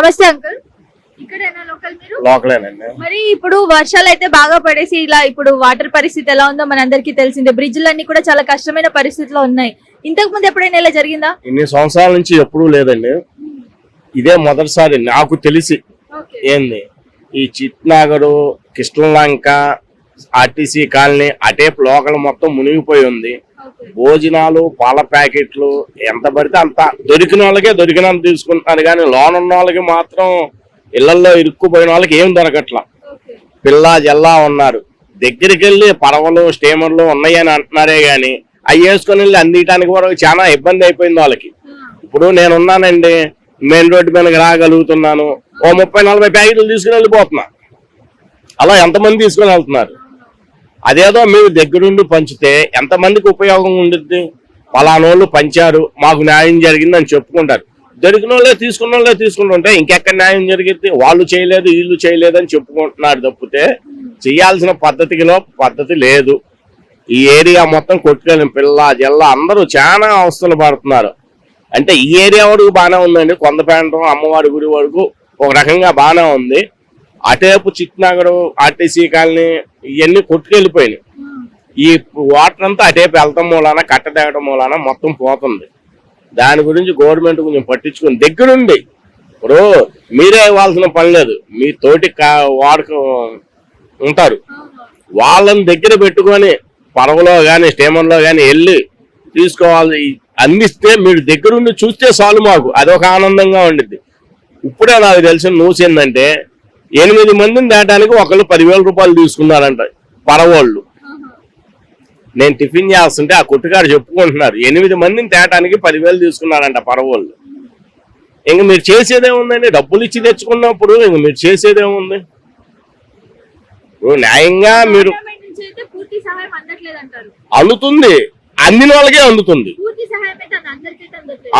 నమస్తే uncle, ఇక్కడేనా local మీరు? లోకలేనండి. మరి ఇప్పుడు వర్షాలు అయితే బాగా పడేసి ఇలా ఇప్పుడు వాటర్ పరిస్థితి ఎలా ఉందో మనందరికీ తెలిసిందే. బ్రిడ్జ్లన్నీ కూడా చాలా కష్టమైన పరిస్థితిలో ఉన్నాయి. ఇంతకు ముందు ఎప్పుడైనా ఇలా జరిగిందా? ఇన్ని సంవత్సరాల నుంచి ఎప్పుడూ లేదండి, ఇదే మొదటిసారి నాకు తెలిసి. ఏంది ఈ చిట్నాగరు, కృష్ణలంక, ఆర్టీసీ కాలనీ అటే లోకల్ మొత్తం మునిగిపోయి ఉంది. భోజనాలు, పాల ప్యాకెట్లు ఎంత పడితే అంత దొరికిన వాళ్ళకే దొరికినంత తీసుకుంటున్నారు, కానీ లోన్ ఉన్న వాళ్ళకి మాత్రం ఇళ్లలో ఇరుక్కుపోయిన వాళ్ళకి ఏం దొరకట్లా. పిల్ల జల్లా ఉన్నారు. దగ్గరికి వెళ్ళి పడవలు, స్టీమర్లు ఉన్నాయని అంటున్నారే గాని అవి వేసుకొని వెళ్ళి అందించడానికి కూడా చాలా ఇబ్బంది అయిపోయింది వాళ్ళకి. ఇప్పుడు నేనున్నానండి, మెయిన్ రోడ్డు మీదకి రాగలుగుతున్నాను, ఓ 30-40 ప్యాకెట్లు తీసుకుని వెళ్ళిపోతున్నా. అలా ఎంతమంది తీసుకుని వెళ్తున్నారు? అదేదో మీరు దగ్గరుండి పంచితే ఎంతమందికి ఉపయోగం ఉంటుంది? పలానోళ్ళు పంచారు, మాకు న్యాయం జరిగింది అని చెప్పుకుంటారు. దొరికిన వాళ్ళే తీసుకుంటుంటే ఇంకెక్కడ న్యాయం జరిగింది? వాళ్ళు చేయలేదు, వీళ్ళు చేయలేదు అని చెప్పుకుంటున్నారు తప్పితే చేయాల్సిన పద్ధతి లేదు. ఈ ఏరియా మొత్తం కొట్టుకెళ్ళిన పిల్ల జిల్లా అందరూ చాలా అవస్థలు పడుతున్నారు. అంటే ఈ ఏరియా వరకు బాగానే ఉందండి, కొండపేంటం, అమ్మవారి గుడి వరకు ఒక రకంగా బాగానే ఉంది. అటేపు చిట్నగరు, ఆర్టీసీ కాలనీ ఇవన్నీ కొట్టుకెళ్ళిపోయినాయి. ఈ వాటర్ అంతా అటేపు వెళ్తాం మూలాన, కట్ట తేగడం మూలాన మొత్తం పోతుంది. దాని గురించి గవర్నమెంట్ కొంచెం పట్టించుకుని దగ్గరుండి, ఇప్పుడు మీరే ఇవ్వాల్సిన పని లేదు, మీ తోటి వాడుక ఉంటారు, వాళ్ళని దగ్గర పెట్టుకొని పడవలో కానీ స్టీమర్లో కానీ వెళ్ళి తీసుకోవాలి. అందిస్తే మీరు దగ్గరుండి చూస్తే చాలు, మాకు అదొక ఆనందంగా ఉండిద్ది. ఇప్పుడే నాకు తెలిసిన న్యూస్ ఏంటంటే 8 మందిని దాటానికి ఒకళ్ళు 10,000 రూపాయలు తీసుకున్నారంట పడవోళ్ళు. నేను టిఫిన్ చేస్తుంటే ఆ కొట్టుగారు చెప్పుకుంటున్నారు 8 మందిని తేటానికి 10,000 తీసుకున్నారంట పడవోళ్ళు. ఇంక మీరు చేసేదేముందండి? డబ్బులు ఇచ్చి తెచ్చుకున్నప్పుడు ఇంక మీరు చేసేదేముంది? ఇప్పుడు న్యాయంగా మీరు అందుతుంది, అందిన వాళ్ళకే అందుతుంది,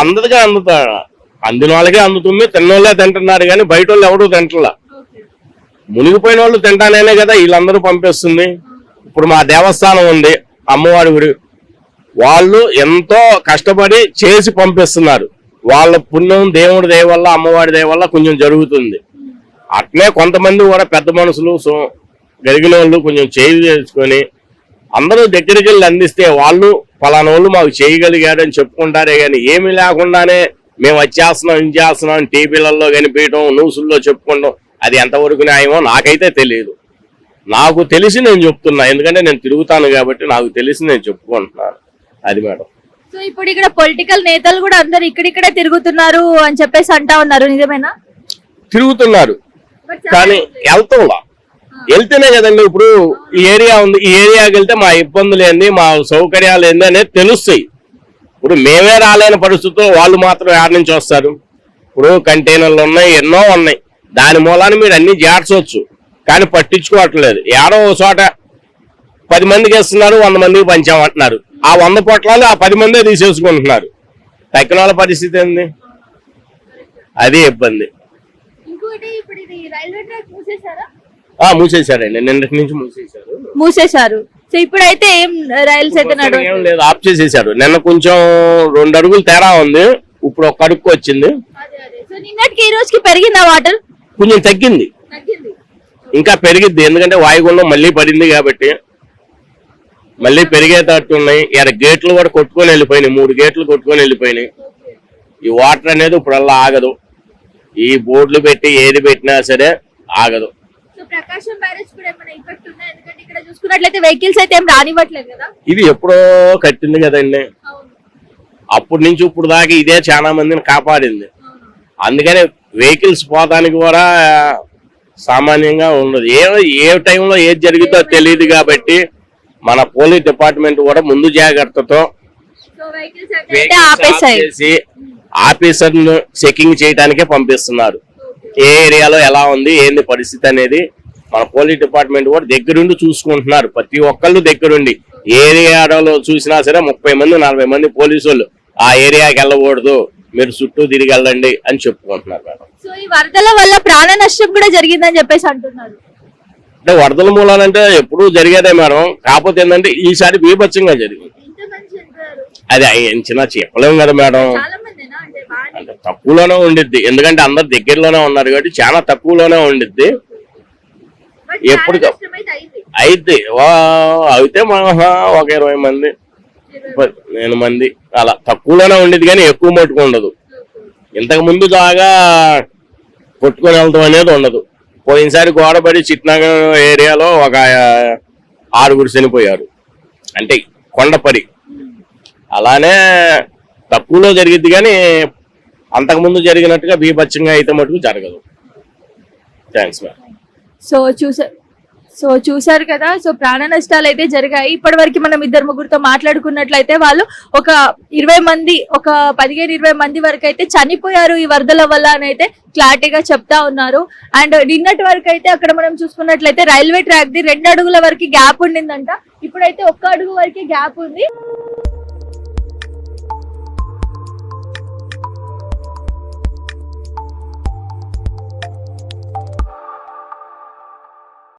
అందరికీ అందుతాడు, అందిన వాళ్ళకే అందుతుంది. తిన్నోళ్ళే తింటున్నారు కానీ బయట వాళ్ళు ఎవరు తింటలా. మునిగిపోయిన వాళ్ళు తింటానే కదా వీళ్ళందరూ పంపిస్తుంది. ఇప్పుడు మా దేవస్థానం ఉంది, అమ్మవారి గుడి, వాళ్ళు ఎంతో కష్టపడి చేసి పంపిస్తున్నారు. వాళ్ళ పుణ్యం దేవుడి దయ వల్ల, అమ్మవారి దయ వల్ల కొంచెం జరుగుతుంది. అట్లే కొంతమంది కూడా పెద్ద మనుషులు జరిగిన వాళ్ళు కొంచెం చేసుకొని అందరూ దగ్గరికి వెళ్ళి అందిస్తే వాళ్ళు పలానా వాళ్ళు మాకు చేయగలిగాడని చెప్పుకుంటారే కానీ ఏమీ లేకుండానే మేము వచ్చేస్తున్నాం, ఇది చేస్తున్నాం టీవీలలో కనిపించడం, న్యూస్ల్లో చెప్పుకుంటాం, అది ఎంతవరకు న్యాయమో నాకైతే తెలియదు. నాకు తెలిసి నేను చెప్తున్నా, ఎందుకంటే నేను తిరుగుతాను కాబట్టి నాకు తెలిసి నేను చెప్పుకుంటున్నాను. అది మేడం. సో ఇప్పుడు ఇక్కడ పొలిటికల్ నేతలు కూడా అందరు ఇక్కడిక్కడే తిరుగుతున్నారు అని చెప్పేసి అంటా ఉన్నారు, నిజమేనా? తిరుగుతున్నారు కానీ వెళ్తాంలా, వెళ్తేనే కదండి. ఇప్పుడు ఈ ఏరియా ఉంది, ఈ ఏరియాకి వెళ్తే మా ఇబ్బందులు ఏంది, మా సౌకర్యాలు ఏంది అనేది తెలుస్తాయి. ఇప్పుడు మేమే రాలేని పరిస్థితుల్లో వాళ్ళు మాత్రం ఎక్కడి నుంచి వస్తారు? ఇప్పుడు కంటైనర్లు ఉన్నాయి, ఎన్నో ఉన్నాయి, దాని మూలాన్ని మీరు అన్ని చేర్చవచ్చు కానీ పట్టించుకోవట్లేదు. ఏడో ఒక చోట 10 మందికి ఇస్తున్నారు, 100 మందికి పంచామంటున్నారు. ఆ 100 పొట్లాలు ఆ 10 మందే తీసేసుకుంటున్నారు. తక్కిన వాళ్ళ పరిస్థితి ఏంది? అది ఇబ్బంది. మూసేశారండి, నిన్నటి నుంచి మూసేశారు. సో ఇప్పుడైతే ఏం రైల్స్ అయితే ఏం లేదు, ఆఫ్ చేసేసారు. నిన్న కొంచెం 2 అడుగులు తేడా ఉంది, ఇప్పుడు 1 అడుగు వచ్చింది. నిన్నటికి ఈ రోజుకి పెరిగిందా వాటర్? కొంచెం తగ్గింది, ఇంకా పెరిగిద్ది, ఎందుకంటే వాయుగుండం మళ్ళీ పడింది కాబట్టి మళ్ళీ పెరిగేటట్టు ఉన్నాయి. గేట్లు కూడా కొట్టుకొని వెళ్ళిపోయినాయి, 3 గేట్లు కొట్టుకొని వెళ్ళిపోయినాయి. ఈ వాటర్ అనేది ఇప్పుడల్లా ఆగదు, ఈ బోర్డులు పెట్టి ఏది పెట్టినా సరే ఆగదు. ప్రకాశం బ్యారేజ్ కూడా ఏమైనా ఎఫెక్ట్ ఉందా? ఎందుకంటే ఇక్కడ చూసుకున్నట్లయితే వెహికల్స్ అయితే ఏం రానివ్వట్లేదు కదా. ఇది ఎప్పుడో కట్టింది కదండి, అప్పటి నుంచి ఇప్పుడు దాకా ఇదే చాలా మందిని కాపాడింది. అందుకని వెహికల్స్ పోతానికి కూడా సామాన్యంగా ఉండదు. ఏ టైంలో ఏది జరుగుతుందో తెలియదు కాబట్టి మన పోలీస్ డిపార్ట్మెంట్ కూడా ముందు జాగ్రత్తతో ఆఫీసర్ను చెకింగ్ చేయడానికే పంపిస్తున్నారు. ఏ ఏరియాలో ఎలా ఉంది ఏంది పరిస్థితి అనేది మన పోలీస్ డిపార్ట్మెంట్ కూడా దగ్గరుండి చూసుకుంటున్నారు. ప్రతి ఒక్కళ్ళు దగ్గరుండి ఏరియాలో చూసినా సరే 30 మంది 40 మంది పోలీసు వాళ్ళు ఆ ఏరియాకి వెళ్ళకూడదు, మీరు చుట్టూ తిరిగి వెళ్ళండి అని చెప్పుకుంటున్నారు మేడం. సో ఈ వరదల వల్ల ప్రాణ నష్టం కూడా జరిగిందని చెప్పేసి అంటున్నారు. అంటే వరదల మూలాలంటే ఎప్పుడు జరిగేదే మేడం, కాకపోతే ఏంటంటే ఈసారి బీభత్సంగా జరిగింది. అది చిన్న చెప్పలేము కదా మేడం. అంటే తక్కువలోనే ఉండిద్ది, ఎందుకంటే అందరు దగ్గరలోనే ఉన్నారు కాబట్టి చాలా తక్కువలోనే ఉండిద్ది. ఎప్పుడు అయితే అయితే ఒక 20 మంది 15 మంది అలా తక్కువలోనే ఉండేది, కానీ ఎక్కువ మట్టుకు ఉండదు. ఇంతకు ముందు దాకా కొట్టుకొని వెళ్తాం అనేది ఉండదు. పోయినసారి గోడబడి చిట్నగర్ ఏరియాలో ఒక 6 చనిపోయారు, అంటే కొండపడి. అలానే తక్కువలో జరిగిద్ది, కానీ అంతకుముందు జరిగినట్టుగా బీభత్సంగా అయితే మటుకు జరగదు. Thanks ma'am. సో చూసారు కదా, సో ప్రాణ నష్టాలు అయితే జరిగాయి. ఇప్పటి వరకు మనం 2-3 మాట్లాడుకున్నట్లయితే వాళ్ళు ఒక 20 మంది, ఒక 15-20 మంది వరకు అయితే చనిపోయారు ఈ వరదల వల్ల అని అయితే క్లారిటీగా చెప్తా ఉన్నారు. అండ్ నిన్నటి వరకు అయితే అక్కడ మనం చూసుకున్నట్లయితే రైల్వే ట్రాక్ ది 2 అడుగుల వరకు గ్యాప్ ఉండిందంట, ఇప్పుడైతే 1 అడుగు వరకు గ్యాప్ ఉంది.